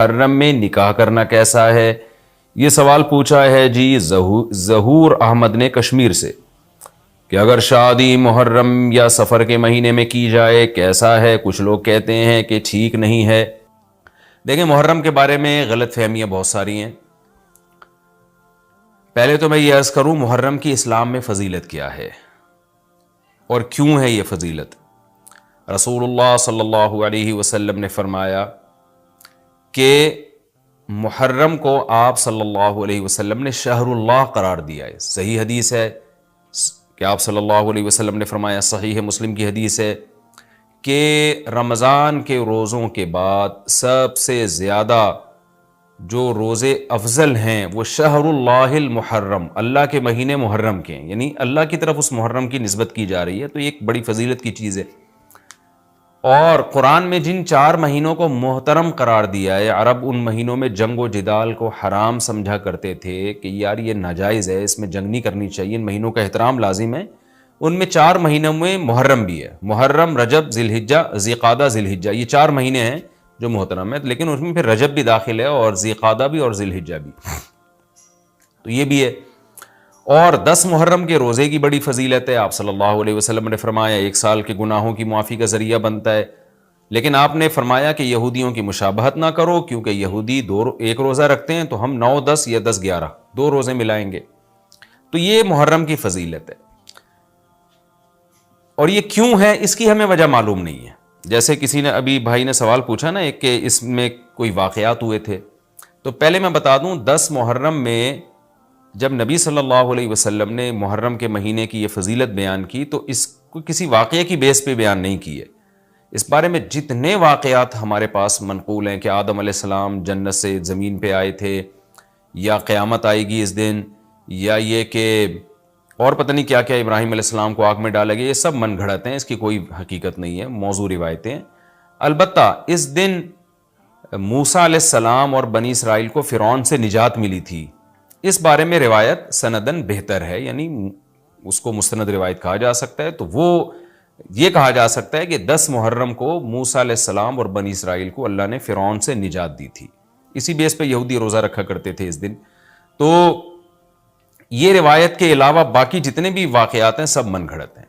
محرم میں نکاح کرنا کیسا ہے؟ یہ سوال پوچھا ہے جی ظہور احمد نے کشمیر سے کہ اگر شادی محرم یا سفر کے مہینے میں کی جائے کیسا ہے؟ کچھ لوگ کہتے ہیں کہ ٹھیک نہیں ہے۔ دیکھیں، محرم کے بارے میں غلط فہمیاں بہت ساری ہیں۔ پہلے تو میں یہ عرض کروں، محرم کی اسلام میں فضیلت کیا ہے اور کیوں ہے یہ فضیلت؟ رسول اللہ صلی اللہ علیہ وسلم نے فرمایا کہ محرم کو آپ صلی اللہ علیہ وسلم نے شہر اللہ قرار دیا ہے۔ صحیح حدیث ہے کہ آپ صلی اللہ علیہ وسلم نے فرمایا، صحیح مسلم کی حدیث ہے کہ رمضان کے روزوں کے بعد سب سے زیادہ جو روزے افضل ہیں وہ شہر اللہ المحرم، اللہ کے مہینے محرم کے ہیں، یعنی اللہ کی طرف اس محرم کی نسبت کی جا رہی ہے، تو یہ ایک بڑی فضیلت کی چیز ہے۔ اور قرآن میں جن 4 مہینوں کو محترم قرار دیا ہے، عرب ان مہینوں میں جنگ و جدال کو حرام سمجھا کرتے تھے کہ یار یہ ناجائز ہے، اس میں جنگ نہیں کرنی چاہیے، ان مہینوں کا احترام لازم ہے۔ ان میں 4 مہینوں میں محرم بھی ہے، محرم، رجب، ذی الحجہ، ذی قعدہ، ذی الحجہ، یہ 4 مہینے ہیں جو محترم ہیں، لیکن اس میں پھر رجب بھی داخل ہے اور ذی قعدہ بھی اور ذی الحجہ بھی، تو یہ بھی ہے۔ اور 10 محرم کے روزے کی بڑی فضیلت ہے۔ آپ صلی اللہ علیہ وسلم نے فرمایا 1 سال کے گناہوں کی معافی کا ذریعہ بنتا ہے، لیکن آپ نے فرمایا کہ یہودیوں کی مشابہت نہ کرو، کیونکہ یہودی 1 روزہ رکھتے ہیں تو ہم 9، 10 یا 10، 11 2 روزے ملائیں گے، تو یہ محرم کی فضیلت ہے۔ اور یہ کیوں ہے اس کی ہمیں وجہ معلوم نہیں ہے۔ جیسے کسی نے ابھی بھائی نے سوال پوچھا نا کہ اس میں کوئی واقعات ہوئے تھے، تو پہلے میں بتا دوں 10 محرم میں جب نبی صلی اللہ علیہ وسلم نے محرم کے مہینے کی یہ فضیلت بیان کی تو اس کو کسی واقعے کی بیس پہ بیان نہیں کی ہے۔ اس بارے میں جتنے واقعات ہمارے پاس منقول ہیں کہ آدم علیہ السلام جنت سے زمین پہ آئے تھے، یا قیامت آئے گی اس دن، یا یہ کہ اور پتہ نہیں کیا کیا، ابراہیم علیہ السلام کو آگ میں ڈالا گیا، یہ سب من گھڑت ہیں، اس کی کوئی حقیقت نہیں ہے، موضوع روایتیں ہیں۔ البتہ اس دن موسیٰ علیہ السلام اور بنی اسرائیل کو فرعون سے نجات ملی تھی، اس بارے میں روایت سندن بہتر ہے، یعنی اس کو مستند روایت کہا جا سکتا ہے۔ تو وہ یہ کہا جا سکتا ہے کہ 10 محرم کو موسیٰ علیہ السلام اور بنی اسرائیل کو اللہ نے فرعون سے نجات دی تھی، اسی بیس پہ یہودی روزہ رکھا کرتے تھے اس دن۔ تو یہ روایت کے علاوہ باقی جتنے بھی واقعات ہیں سب من گھڑت ہیں۔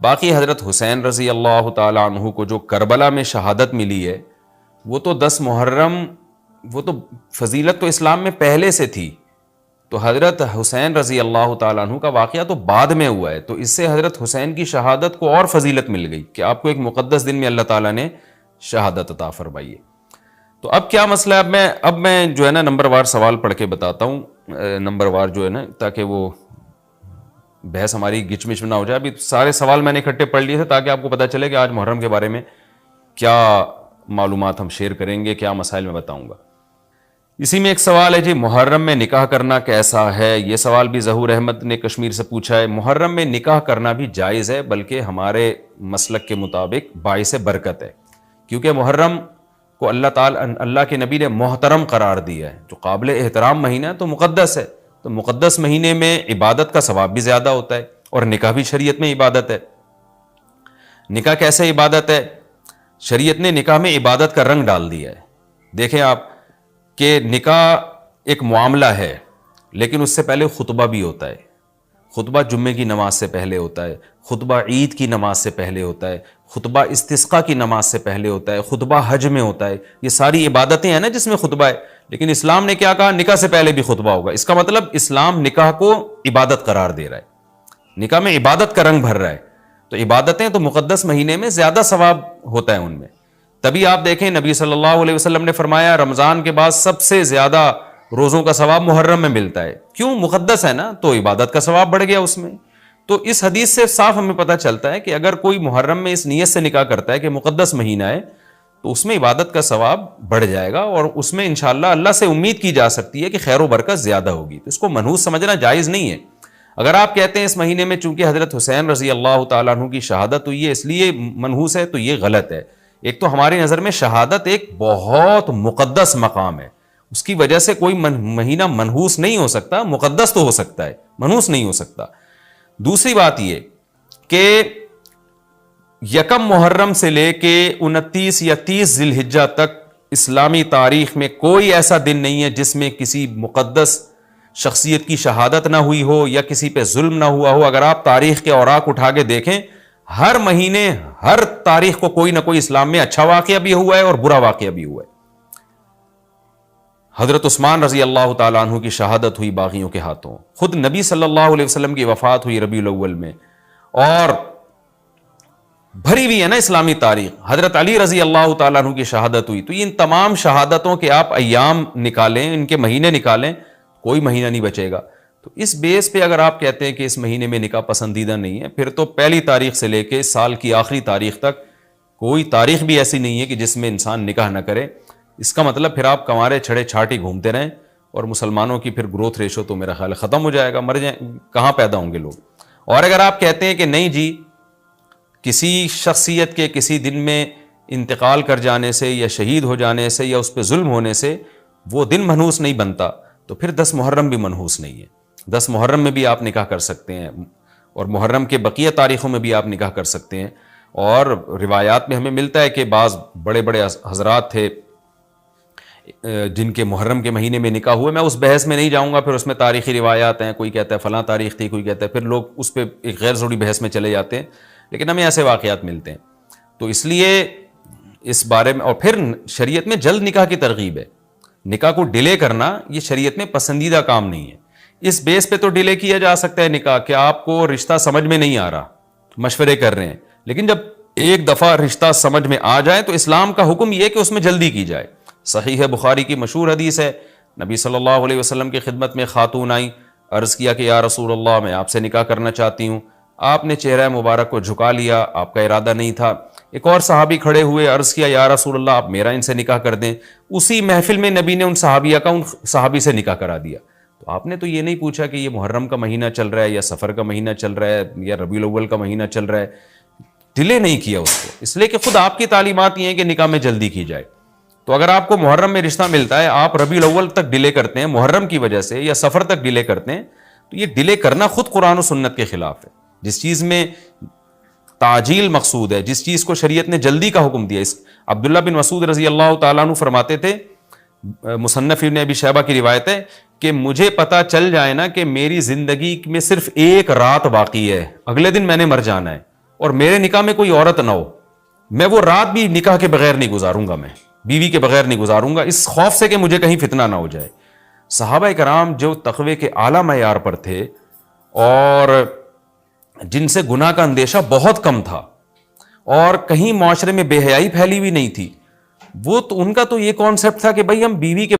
باقی حضرت حسین رضی اللہ تعالی عنہ کو جو کربلا میں شہادت ملی ہے، وہ تو 10 محرم، وہ تو فضیلت تو اسلام میں پہلے سے تھی، تو حضرت حسین رضی اللہ تعالیٰ عنہ کا واقعہ تو بعد میں ہوا ہے، تو اس سے حضرت حسین کی شہادت کو اور فضیلت مل گئی کہ آپ کو ایک مقدس دن میں اللہ تعالیٰ نے شہادت عطا فرمائی ہے۔ تو اب کیا مسئلہ ہے؟ اب میں جو ہے نا نمبر وار سوال پڑھ کے بتاتا ہوں، نمبر وار جو ہے نا، تاکہ وہ بحث ہماری گچ مچ نہ ہو جائے۔ ابھی سارے سوال میں نے اکٹھے پڑھ لیے تھے تاکہ آپ کو پتہ چلے کہ آج محرم کے بارے میں کیا معلومات ہم شیئر کریں گے، کیا مسائل میں بتاؤں گا۔ اسی میں ایک سوال ہے جی، محرم میں نکاح کرنا کیسا ہے؟ یہ سوال بھی ظہور احمد نے کشمیر سے پوچھا ہے۔ محرم میں نکاح کرنا بھی جائز ہے، بلکہ ہمارے مسلک کے مطابق باعث برکت ہے، کیونکہ محرم کو اللہ کے نبی نے محترم قرار دیا ہے، جو قابل احترام مہینہ ہے، تو مقدس ہے، تو مقدس مہینے میں عبادت کا ثواب بھی زیادہ ہوتا ہے، اور نکاح بھی شریعت میں عبادت ہے۔ نکاح کیسے عبادت ہے؟ شریعت نے نکاح میں عبادت کا رنگ ڈال دیا ہے۔ دیکھیں آپ کہ نکاح ایک معاملہ ہے، لیکن اس سے پہلے خطبہ بھی ہوتا ہے۔ خطبہ جمعے کی نماز سے پہلے ہوتا ہے، خطبہ عید کی نماز سے پہلے ہوتا ہے، خطبہ استسقاء کی نماز سے پہلے ہوتا ہے، خطبہ حج میں ہوتا ہے۔ یہ ساری عبادتیں ہیں نا جس میں خطبہ ہے، لیکن اسلام نے کیا کہا؟ نکاح سے پہلے بھی خطبہ ہوگا۔ اس کا مطلب اسلام نکاح کو عبادت قرار دے رہا ہے، نکاح میں عبادت کا رنگ بھر رہا ہے۔ تو عبادتیں تو مقدس مہینے میں زیادہ ثواب ہوتا ہے ان میں۔ تبھی آپ دیکھیں نبی صلی اللہ علیہ وسلم نے فرمایا رمضان کے بعد سب سے زیادہ روزوں کا ثواب محرم میں ملتا ہے۔ کیوں؟ مقدس ہے نا، تو عبادت کا ثواب بڑھ گیا اس میں۔ تو اس حدیث سے صاف ہمیں پتہ چلتا ہے کہ اگر کوئی محرم میں اس نیت سے نکاح کرتا ہے کہ مقدس مہینہ ہے، تو اس میں عبادت کا ثواب بڑھ جائے گا، اور اس میں انشاءاللہ اللہ سے امید کی جا سکتی ہے کہ خیر و برکت زیادہ ہوگی۔ تو اس کو منحوس سمجھنا جائز نہیں ہے۔ اگر آپ کہتے ہیں اس مہینے میں چونکہ حضرت حسین رضی اللہ تعالیٰ عنہ کی شہادت ہوئی ہے اس لیے منحوس ہے، تو یہ غلط ہے۔ ایک تو ہماری نظر میں شہادت ایک بہت مقدس مقام ہے، اس کی وجہ سے کوئی مہینہ منحوس نہیں ہو سکتا، مقدس تو ہو سکتا ہے، منحوس نہیں ہو سکتا۔ دوسری بات یہ کہ 1 محرم سے لے کے 29 یا 30 ذی الحجہ تک اسلامی تاریخ میں کوئی ایسا دن نہیں ہے جس میں کسی مقدس شخصیت کی شہادت نہ ہوئی ہو یا کسی پہ ظلم نہ ہوا ہو. اگر آپ تاریخ کے اوراق اٹھا کے دیکھیں, ہر مہینے ہر تاریخ کو کوئی نہ کوئی اسلام میں اچھا واقعہ بھی ہوا ہے اور برا واقعہ بھی ہوا ہے. حضرت عثمان رضی اللہ تعالیٰ عنہ کی شہادت ہوئی باغیوں کے ہاتھوں, خود نبی صلی اللہ علیہ وسلم کی وفات ہوئی ربیع الاول میں, اور بھری ہوئی ہے نا اسلامی تاریخ. حضرت علی رضی اللہ تعالیٰ عنہ کی شہادت ہوئی. تو ان تمام شہادتوں کے آپ ایام نکالیں, ان کے مہینے نکالیں, کوئی مہینہ نہیں بچے گا. تو اس بیس پہ اگر آپ کہتے ہیں کہ اس مہینے میں نکاح پسندیدہ نہیں ہے, پھر تو پہلی تاریخ سے لے کے سال کی آخری تاریخ تک کوئی تاریخ بھی ایسی نہیں ہے کہ جس میں انسان نکاح نہ کرے. اس کا مطلب پھر آپ کنوارے چھڑے چھاٹی گھومتے رہیں, اور مسلمانوں کی پھر گروتھ ریشو تو میرا خیال ختم ہو جائے گا, مر جائیں, کہاں پیدا ہوں گے لوگ. اور اگر آپ کہتے ہیں کہ نہیں جی کسی شخصیت کے کسی دن میں انتقال کر جانے سے یا شہید ہو جانے سے یا اس پہ ظلم ہونے سے وہ دن منحوس نہیں بنتا, تو پھر 10 محرم بھی منحوس نہیں ہے. 10 محرم میں بھی آپ نکاح کر سکتے ہیں, اور محرم کے بقیہ تاریخوں میں بھی آپ نکاح کر سکتے ہیں. اور روایات میں ہمیں ملتا ہے کہ بعض بڑے بڑے حضرات تھے جن کے محرم کے مہینے میں نکاح ہوئے. میں اس بحث میں نہیں جاؤں گا, پھر اس میں تاریخی روایات ہیں, کوئی کہتا ہے فلاں تاریخ تھی, کوئی کہتا ہے, پھر لوگ اس پہ ایک غیر ضروری بحث میں چلے جاتے ہیں. لیکن ہمیں ایسے واقعات ملتے ہیں. تو اس لیے اس بارے میں, اور پھر شریعت میں جلد نکاح کی ترغیب ہے. نکاح کو ڈیلے کرنا یہ شریعت میں پسندیدہ کام نہیں ہے. اس بیس پہ تو ڈیلے کیا جا سکتا ہے نکاح کہ آپ کو رشتہ سمجھ میں نہیں آ رہا, مشورے کر رہے ہیں, لیکن جب ایک دفعہ رشتہ سمجھ میں آ جائے تو اسلام کا حکم یہ کہ اس میں جلدی کی جائے. صحیح ہے, بخاری کی مشہور حدیث ہے, نبی صلی اللہ علیہ وسلم کی خدمت میں خاتون آئیں, عرض کیا کہ یا رسول اللہ میں آپ سے نکاح کرنا چاہتی ہوں. آپ نے چہرہ مبارک کو جھکا لیا, آپ کا ارادہ نہیں تھا. ایک اور صحابی کھڑے ہوئے, عرض کیا یا رسول اللہ آپ میرا ان سے نکاح کر دیں. اسی محفل میں نبی نے ان صحابیہ کا ان صحابی سے نکاح کرا دیا. تو آپ نے تو یہ نہیں پوچھا کہ یہ محرم کا مہینہ چل رہا ہے یا سفر کا مہینہ چل رہا ہے یا ربیع الاول کا مہینہ چل رہا ہے. ڈیلے نہیں کیا اس کو, اس لیے کہ خود آپ کی تعلیمات یہ ہیں کہ نکاح میں جلدی کی جائے. تو اگر آپ کو محرم میں رشتہ ملتا ہے, آپ ربیع الاول تک ڈیلے کرتے ہیں محرم کی وجہ سے یا سفر تک ڈیلے کرتے ہیں, تو یہ ڈیلے کرنا خود قرآن و سنت کے خلاف ہے. جس چیز میں تعجیل مقصود ہے, جس چیز کو شریعت نے جلدی کا حکم دیا. عبداللہ بن مسعود رضی اللہ تعالیٰ عنہ فرماتے تھے, مصنف ابن ابی شیبہ کی روایت ہے, کہ مجھے پتا چل جائے نا کہ میری زندگی میں صرف ایک رات باقی ہے, اگلے دن میں نے مر جانا ہے, اور میرے نکاح میں کوئی عورت نہ ہو, میں وہ رات بھی نکاح کے بغیر نہیں گزاروں گا, میں بیوی کے بغیر نہیں گزاروں گا, اس خوف سے کہ مجھے کہیں فتنہ نہ ہو جائے. صحابہ کرام جو تقوی کے اعلیٰ معیار پر تھے اور جن سے گناہ کا اندیشہ بہت کم تھا اور کہیں معاشرے میں بے حیائی پھیلی ہوئی نہیں تھی, وہ تو ان کا تو یہ کانسیپٹ تھا کہ بھائی ہم بیوی کے